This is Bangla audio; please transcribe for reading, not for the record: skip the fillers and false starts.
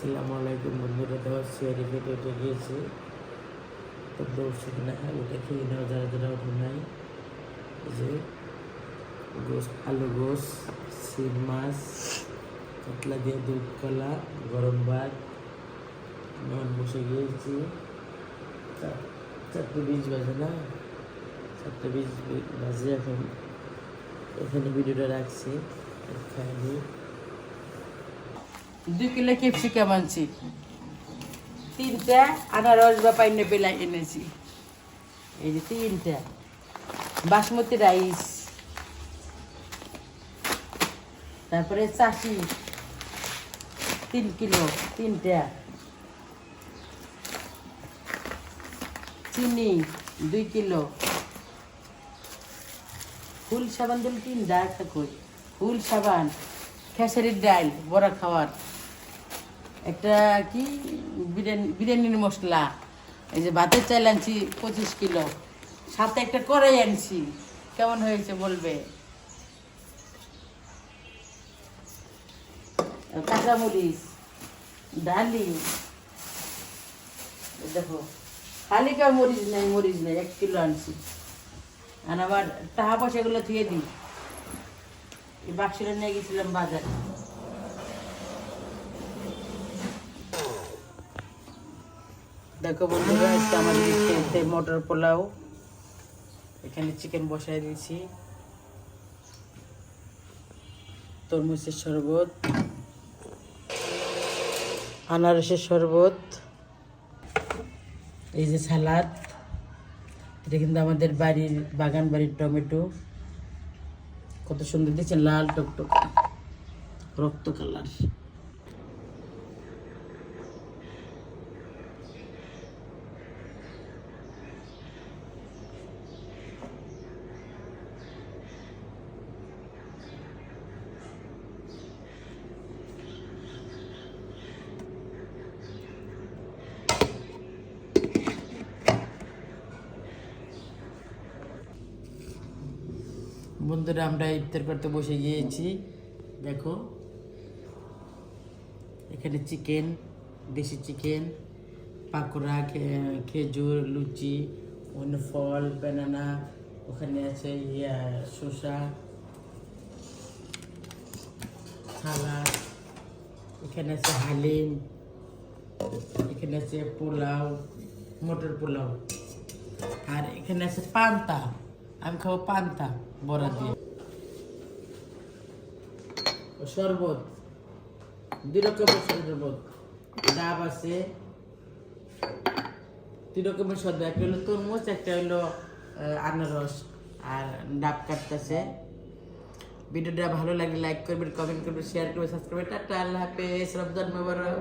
আসসালামু আলাইকুম বন্ধুরা, দেওয়ার শেয়ারে কেটে উঠে গিয়েছে। তোমরা উঠছে কিনা ওটা খেয়ে নাও যারা যারা ওঠে নাই। এই যে গোস, আলু গোস, শিম মাছ, কাতলা দিয়ে দুধ কলা, গরম ভাত। নন বসে গিয়েছি 4:20 বাজে না, 4:20 বাজে এখন। এখানে ভিডিওটা রাখছি, খাইনি। 2 কিলো ক্যাপসিকাম আনছি, 3টা আনারস বা পাইনাপেল এনেছি, এই যে 3টা বাসমতি রাইস, তারপরে চাষি 3 কিলো 3টা, চিনি 2 কিলো, ফুল সাবান দিল 3টা, একটা কই ফুল সাবান, খেসারির ডাল বড়া খাওয়ার, একটা কি বিরিয়ানির মশলা, এই যে ভাতের চাল আনছি 25 কিলো, সাথে একটা কড়াই আনছি। কেমন হয়েছে বলবে। কাঁচামরিচ, ডালি, দেখো খালি কেউ মরিচ নেই, 1 কিলো আনছি। আর আবার টাকা পয়সাগুলো ধুয়ে দিই, এই বাক্সটা নিয়ে গেছিলাম বাজারে। দেখো বন্ধুরা, আজকে আমাদের খেতে মটর পোলাও, এখানে চিকেন বসাই দিয়েছি, তরমুজের শরবত, আনারসের শরবত, এই যে সালাদ, এটা কিন্তু আমাদের বাড়ির বাগান বাড়ির টমেটো, কত সুন্দর দিচ্ছে, লাল টকটক রক্ত কালার। বন্ধুরা, আমরা ইফতার করতে বসে গিয়েছি। দেখো এখানে চিকেন, দেশি চিকেন, পাকোড়া, খেজুর, লুচি, অন্য ফল, ব্যানানা, ওখানে আছে শসা, সালাদ, এখানে আছে হালিম, এখানে আছে পোলাও, মটর পোলাও, আর এখানে আছে পান্তা। আমি খাবো পান্তা বড়া দিয়ে। শরবত, 2 রকমের শরবত, ডাব আছে, 3 রকমের শরবত, একটা হলো তরমুজ, একটা হলো আনারস, আর ডাব কাটতেছে। ভিডিওটা ভালো লাগলে লাইক করবেন, কমেন্ট করবেন, শেয়ার করবেন, সাবস্ক্রাইব করবেন। টাটা, আল্লাহ হাফেজ, রমজান মোবারক।